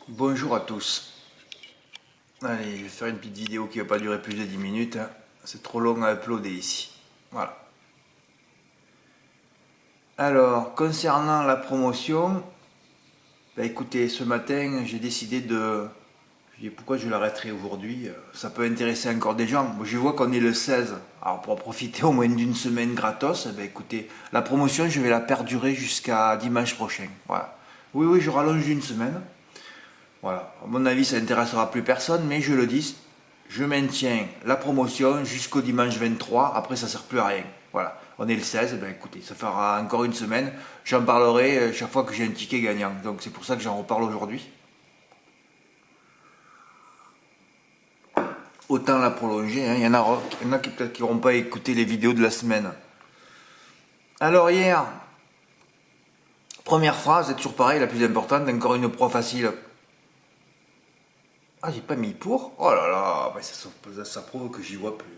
Bonjour à tous. Allez, je vais faire une petite vidéo qui va pas durer plus de 10 minutes. C'est trop long à uploader ici. Voilà. Alors, concernant la promotion, écoutez, ce matin, j'ai décidé de... Je dis pourquoi je l'arrêterai aujourd'hui. Ça peut intéresser encore des gens. Moi, je vois qu'on est le 16. Alors, pour profiter au moins d'une semaine gratos, écoutez, la promotion, je vais la perdurer jusqu'à dimanche prochain. Voilà. Oui, je rallonge d'une semaine. Voilà, à mon avis, ça n'intéressera plus personne, mais je le dis, je maintiens la promotion jusqu'au dimanche 23, après ça ne sert plus à rien. Voilà, on est le 16, écoutez, ça fera encore une semaine, j'en parlerai chaque fois que j'ai un ticket gagnant, donc c'est pour ça que j'en reparle aujourd'hui. Autant la prolonger, hein. Il y en a qui peut-être qui n'auront pas écouté les vidéos de la semaine. Alors hier, première phrase, c'est toujours pareil, la plus importante, encore une proie facile. Ah, j'ai pas mis pour. Oh là là, ça prouve que j'y vois plus.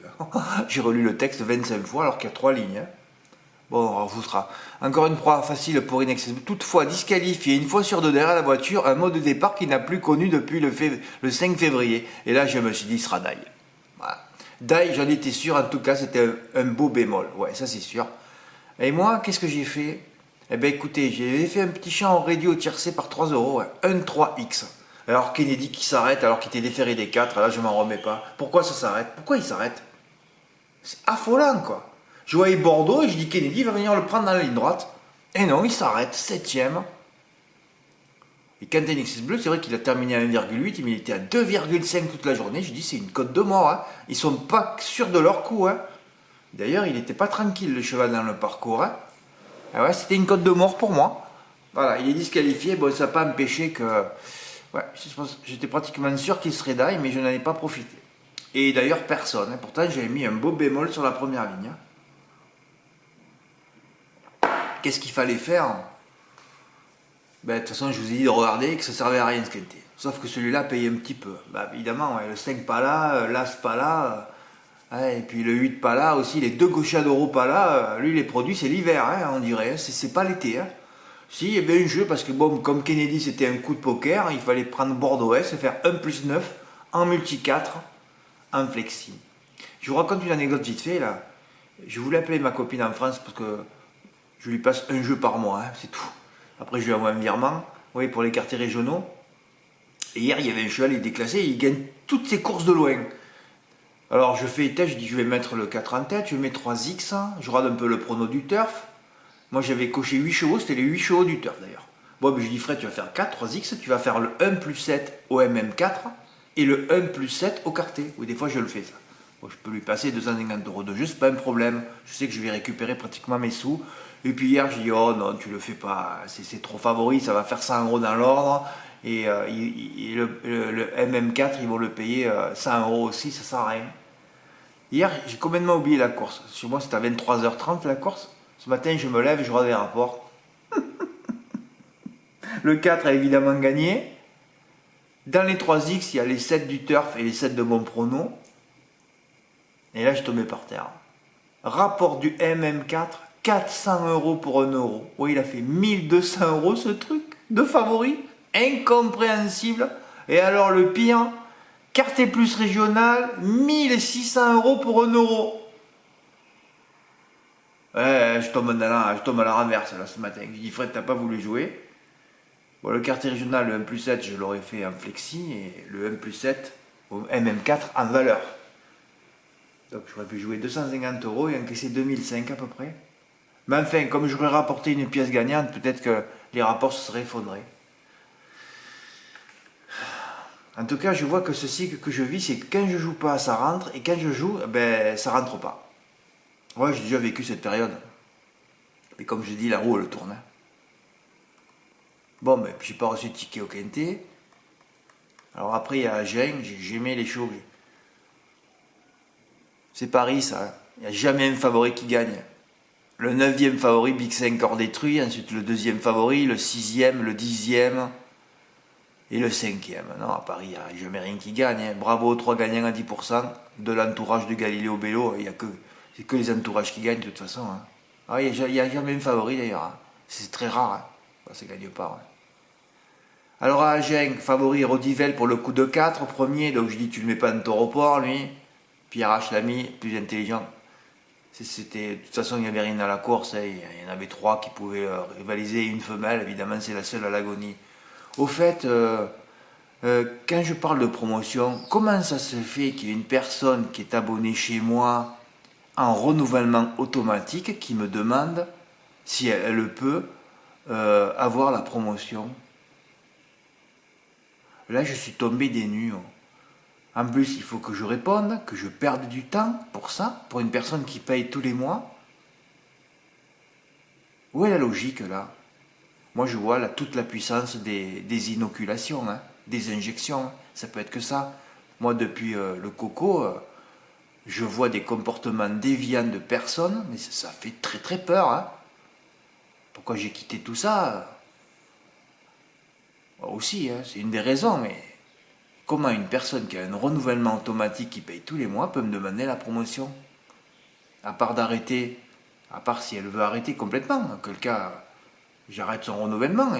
J'ai relu le texte 25 fois alors qu'il y a 3 lignes. Bon, on rajoutera. Encore une proie facile pour inaccessible. Toutefois, disqualifié une fois sur deux derrière la voiture, un mode de départ qu'il n'a plus connu depuis le 5 février. Et là, je me suis dit, ce sera Dai. Voilà. Dai, j'en étais sûr, en tout cas, c'était un beau bémol. Ouais, ça c'est sûr. Et moi, qu'est-ce que j'ai fait? Eh bien, écoutez, j'ai fait un petit champ en radio tiercé par 3 euros, ouais. Un 3X. Alors Kennedy qui s'arrête alors qu'il était déféré des 4, là je m'en remets pas. Pourquoi ça s'arrête? Pourquoi il s'arrête? C'est affolant quoi. Je voyais Bordeaux et je dis Kennedy va venir le prendre dans la ligne droite. Et non, il s'arrête, 7ème. Et quand NXS Bleu, c'est vrai qu'il a terminé à 1,8, mais il était à 2,5 toute la journée. Je dis c'est une cote de mort. Hein. Ils sont pas sûrs de leur coup. Hein. D'ailleurs, il n'était pas tranquille le cheval dans le parcours. Hein. Ah ouais, c'était une cote de mort pour moi. Voilà, il est disqualifié. Bon, ça n'a pas empêché que... Ouais, j'étais pratiquement sûr qu'il serait d'ail, mais je n'en ai pas profité. Et d'ailleurs, personne. Hein. Pourtant, j'avais mis un beau bémol sur la première ligne. Qu'est-ce qu'il fallait faire? De toute façon, je vous ai dit de regarder que ça servait à rien ce quintet. Sauf que celui-là payait un petit peu. Évidemment, ouais, le 5 pas là, l'As pas là, et puis le 8 pas là aussi, les deux gauchas d'euros pas là. Lui, les produits, c'est l'hiver, hein, on dirait. Hein, c'est pas l'été. Hein. Si, il y avait un jeu, parce que bon, comme Kennedy c'était un coup de poker, il fallait prendre Bordeaux-Est et faire 1+9 en multi 4 en flexi. Je vous raconte une anecdote vite fait là. Je voulais appeler ma copine en France parce que je lui passe un jeu par mois, hein, c'est tout. Après, je lui envoie un virement, oui, pour les quartiers régionaux. Et hier, il y avait un cheval, il est déclassé, il gagne toutes ses courses de loin. Alors, je fais tête, je dis, je vais mettre le 4 en tête, je mets 3X, je regarde un peu le prono du turf. Moi, j'avais coché 8 chevaux, c'était les 8 chevaux du turf d'ailleurs. Bon, je dis, Fred, tu vas faire 4, 3X, tu vas faire le 1+7 au MM4 et le 1+7 au quarté. Oui, des fois, je le fais ça. Bon, je peux lui passer 250 euros de jeu, c'est pas un problème. Je sais que je vais récupérer pratiquement mes sous. Et puis hier, je dis, oh non, tu le fais pas, c'est trop favori, ça va faire 100 euros dans l'ordre. Et le MM4, ils vont le payer 100 euros aussi, ça sert à rien. Hier, j'ai complètement oublié la course. Chez moi, c'était à 23h30 la course. Ce matin, je me lève et je regarde les rapports. Le 4 a évidemment gagné. Dans les 3X, il y a les 7 du turf et les 7 de mon prono. Et là, je tombais par terre. Rapport du MM4, 400 euros pour 1 euro. Oui, il a fait 1200 euros ce truc de favori. Incompréhensible. Et alors, le pire, quartier plus régional, 1600 euros pour 1 euro. Ouais, je tombe à la renverse là ce matin. Je dis Fred, t'as pas voulu jouer. Bon, le quartier régional, le 1+7, je l'aurais fait en flexi et le 1+7 au MM4 en valeur. Donc j'aurais pu jouer 250 euros et encaisser 2005 à peu près. Mais enfin, comme j'aurais rapporté une pièce gagnante, peut-être que les rapports se seraient effondrés. En tout cas, je vois que ce cycle que je vis, c'est que quand je joue pas, ça rentre, et quand je joue, ça rentre pas. Ouais, j'ai déjà vécu cette période. Mais comme je dis, la roue, elle tourne. Hein. Bon, j'ai pas reçu de ticket au quintet. Alors après, il y a Agen, j'aimais les chevaux. C'est Paris, ça. Il n'y a jamais un favori qui gagne. Le 9e favori, Big 5 hors détruit. Ensuite, le 2e favori, le 6e, le 10e et le 5e. Non, à Paris, il n'y a jamais rien qui gagne. Hein. Bravo aux 3 gagnants à 10% de l'entourage de Galileo Bello. C'est que les entourages qui gagnent de toute façon. Hein. Ah, il n'y a jamais un favori d'ailleurs. Hein. C'est très rare. Hein. Ça ne gagne pas. Hein. Alors à Agen, favori Rodivel pour le coup de 4, premier, donc je dis tu le mets pas dans ton report lui. Pierre H l'a mis, plus intelligent. De toute façon il n'y avait rien à la course, hein. Il y en avait 3 qui pouvaient rivaliser, une femelle, évidemment c'est la seule à l'agonie. Au fait, quand je parle de promotion, comment ça se fait qu'il y ait une personne qui est abonnée chez moi en renouvellement automatique qui me demande si elle peut avoir la promotion? Là, je suis tombé des nues. En plus, il faut que je réponde, que je perde du temps pour ça, pour une personne qui paye tous les mois. Où est la logique là? Moi, je vois là toute la puissance des inoculations, hein, des injections. Ça peut être que ça. Moi, depuis le coco, je vois des comportements déviants de personnes, mais ça fait très très peur. Hein. Pourquoi j'ai quitté tout ça? Aussi, hein, c'est une des raisons, mais comment une personne qui a un renouvellement automatique qui paye tous les mois peut me demander la promotion? À part d'arrêter, à part si elle veut arrêter complètement, dans quel cas j'arrête son renouvellement.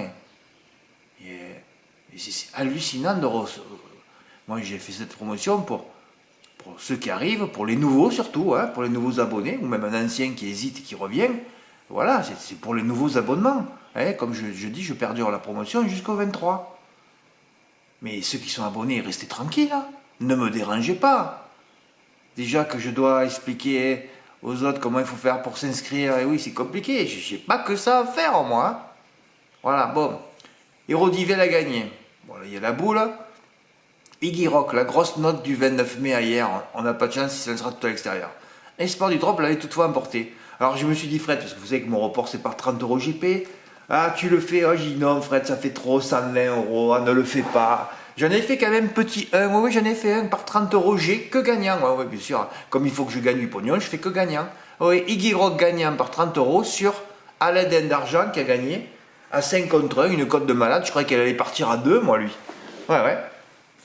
Et c'est hallucinant de moi j'ai fait cette promotion pour ceux qui arrivent, pour les nouveaux surtout, hein, pour les nouveaux abonnés, ou même un ancien qui hésite et qui revient. Voilà, c'est pour les nouveaux abonnements. Hein, comme je dis, je perdure la promotion jusqu'au 23. Mais ceux qui sont abonnés, restez tranquilles. Hein. Ne me dérangez pas. Déjà que je dois expliquer aux autres comment il faut faire pour s'inscrire. Et oui, c'est compliqué. J'ai pas que ça à faire, moi. Hein. Voilà, bon. Hérodivel a gagné. Bon, là, il y a la boule. Iggy Rock, la grosse note du 29 mai à hier. On n'a pas de chance si ça sera tout à l'extérieur. Espoir du drop l'avait toutefois emporté. Alors je me suis dit, Fred, parce que vous savez que mon report c'est par 30 euros JP. Ah, tu le fais? Oh, j'ai dit non, Fred, ça fait trop, 120 euros, ah, ne le fais pas. J'en ai fait quand même petit 1, oui, j'en ai fait un par 30 euros, j'ai que gagnant. Oui, bien sûr, comme il faut que je gagne du pognon, je fais que gagnant. Oui, Iggy Rock gagnant par 30 euros sur Aladdin d'Argent qui a gagné à 5 contre 1, une cote de malade. Je croyais qu'elle allait partir à 2, moi, lui. Ouais.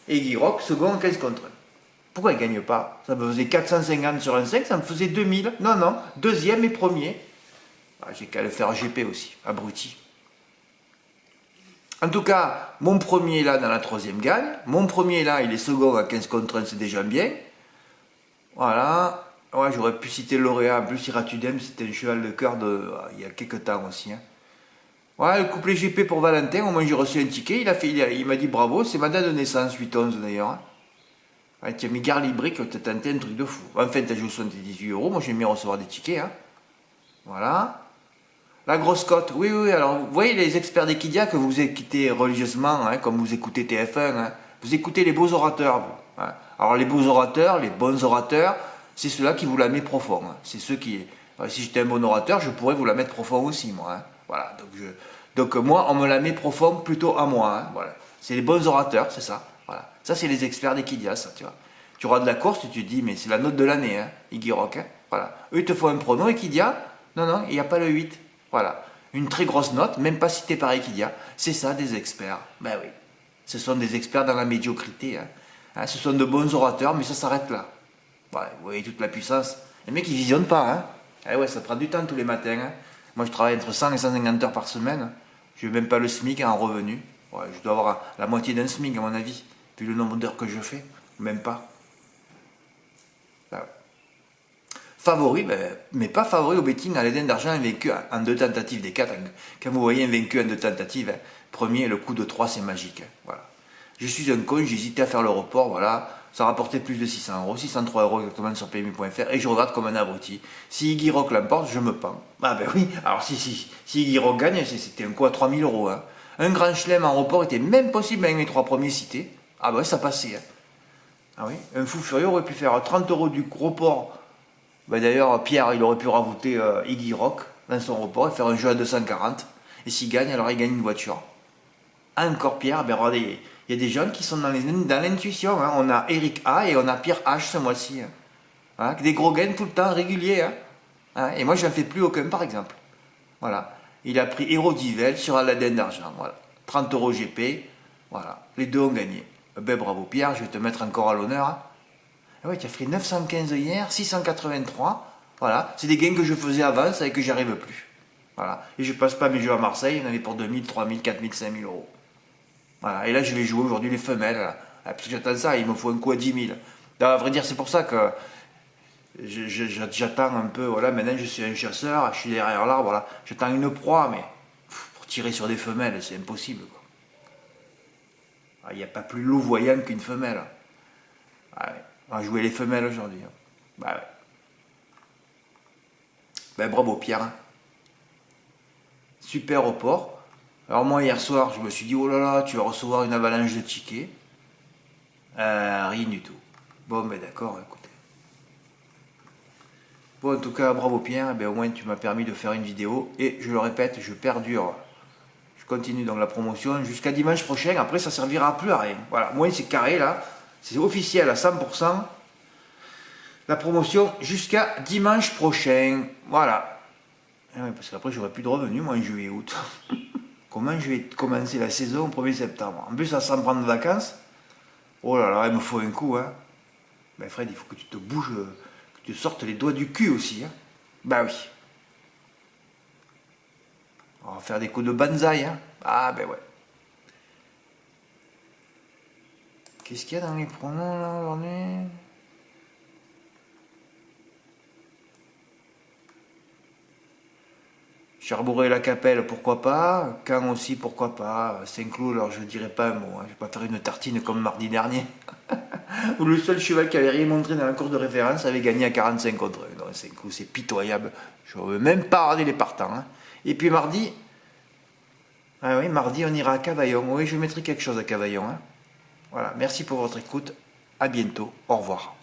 Et Iggy Rock, second, 15 contre 1. Pourquoi il ne gagne pas? Ça me faisait 450 sur un 5, ça me faisait 2000. Non, deuxième et premier. Ah, j'ai qu'à le faire GP aussi, abruti. En tout cas, mon premier là dans la troisième gagne. Mon premier là, il est second à 15 contre 1, c'est déjà bien. Voilà. Ouais, j'aurais pu citer le lauréat. En plus, Iratudem, c'était un cheval de cœur il y a quelques temps aussi. Hein. Ouais, le couplet GP pour Valentin, au moins j'ai reçu un ticket. Il m'a dit bravo, c'est ma date de naissance, 8-11 d'ailleurs. Hein. Ouais, tu as mis Garlibrick, tu as tenté un truc de fou. Enfin, tu as joué 78 euros, moi j'aime bien recevoir des tickets. Hein. Voilà. La grosse cote, oui, alors vous voyez les experts d'Equidia que vous écoutez religieusement, hein, comme vous écoutez TF1, hein, vous écoutez les beaux orateurs. Vous, hein. Alors les beaux orateurs, les bons orateurs, c'est ceux-là qui vous la mettent profond. Hein. C'est ceux qui... si j'étais un bon orateur, je pourrais vous la mettre profond aussi, moi. Hein. Voilà, donc moi, on me la met profond plutôt à moi. Hein. Voilà. C'est les bons orateurs, c'est ça. Voilà. Ça, c'est les experts d'Equidia, ça, tu vois. Tu auras de la course, tu te dis, mais c'est la note de l'année, hein, Iggy Rock. Hein. Voilà. Eux, ils te font un prono, Equidia, non, il n'y a pas le 8. Voilà, une très grosse note, même pas citée par Equidia. C'est ça des experts. Ben oui, ce sont des experts dans la médiocrité. Hein. Ce sont de bons orateurs, mais ça s'arrête là. Voilà, vous voyez toute la puissance. Les mecs, ils visionnent pas. Hein. Eh ouais, ça prend du temps tous les matins. Hein. Moi, je travaille entre 100 et 150 heures par semaine. Je n'ai même pas le SMIC en revenu. Ouais, je dois avoir la moitié d'un SMIC, à mon avis, vu le nombre d'heures que je fais. Même pas. Favori, mais pas favori au betting. Aladdin d'Argent vaincu en 2 tentatives des 4. Quand vous voyez un vaincu en 2 tentatives, hein, premier, le coup de 3, c'est magique. Hein, voilà. Je suis un con, j'ai hésité à faire le report, voilà. Ça rapportait plus de 600 euros, 603 euros exactement sur PMU.fr, et je regarde comme un abruti. Si Iggy Rock l'emporte, je me pends. Ah ben oui, alors si Iggy Rock gagne, c'était un coup à 3000 euros. Hein. Un grand chelem en report était même possible avec mes 3 premiers cités. Ah ben ça passait. Hein. Ah oui, un fou furieux aurait pu faire 30 euros du report. Ben d'ailleurs, Pierre, il aurait pu rajouter Iggy Rock dans son report et faire un jeu à 240. Et s'il gagne, alors il gagne une voiture. Encore Pierre, ben regardez, il y a des jeunes qui sont dans l'intuition. Hein. On a Eric A et on a Pierre H ce mois-ci. Hein. Hein, des gros gains tout le temps, réguliers. Hein. Hein, et moi, je n'en fais plus aucun, par exemple. Voilà. Il a pris Hérodivel sur Aladdin d'Argent. Voilà. 30 euros GP. Voilà. Les deux ont gagné. Ben bravo Pierre, je vais te mettre encore à l'honneur. Hein. Ah ouais, tu as fait 915 hier, 683. Voilà, c'est des gains que je faisais avant, c'est que j'y arrive plus. Voilà. Et je passe pas mes jeux à Marseille, il y en avait pour 2000, 3000, 4000, 5000 euros. Voilà. Et là, je vais jouer aujourd'hui les femelles. Là. Ah, parce que j'attends ça, il me faut un coup à 10 000. À vrai dire, c'est pour ça que j'attends un peu. Voilà, maintenant, je suis un chasseur, je suis derrière l'arbre. Voilà. J'attends une proie, mais pour tirer sur des femelles, c'est impossible. Il n'y a pas plus louvoyant qu'une femelle. Ah ouais. On va jouer les femelles aujourd'hui. Bah ouais. Ben, bravo Pierre. Super report. Alors moi hier soir je me suis dit oh là là tu vas recevoir une avalanche de tickets. Rien du tout. Bon ben d'accord écoutez. Bon en tout cas bravo Pierre, ben, au moins tu m'as permis de faire une vidéo et je le répète je perdure. Je continue donc la promotion jusqu'à dimanche prochain, après ça servira plus à rien. Voilà, moi c'est carré là, c'est officiel à 100%. La promotion jusqu'à dimanche prochain. Voilà. Ah ouais, parce qu'après j'aurai plus de revenus moi en juillet août. Comment je vais commencer la saison au 1er septembre? En plus, ça sans prendre de vacances. Oh là là, il me faut un coup. Hein. Ben Fred, il faut que tu te bouges, que tu sortes les doigts du cul aussi. Hein. Bah oui. On va faire des coups de banzai. Hein. Ah ben ouais. Qu'est-ce qu'il y a dans les pronoms là aujourd'hui? Cherbourg-la-Capelle, pourquoi pas. Caen aussi, pourquoi pas. Saint-Cloud, alors je dirais pas un mot. Hein. Je vais pas faire une tartine comme mardi dernier. Où le seul cheval qui avait rien montré dans la course de référence avait gagné à 45 contre 1. Donc Saint-Cloud, c'est pitoyable. Je ne veux même pas regarder les partants. Hein. Et puis mardi, ah oui, mardi on ira à Cavaillon. Oui, je mettrai quelque chose à Cavaillon. Hein. Voilà, merci pour votre écoute. À bientôt. Au revoir.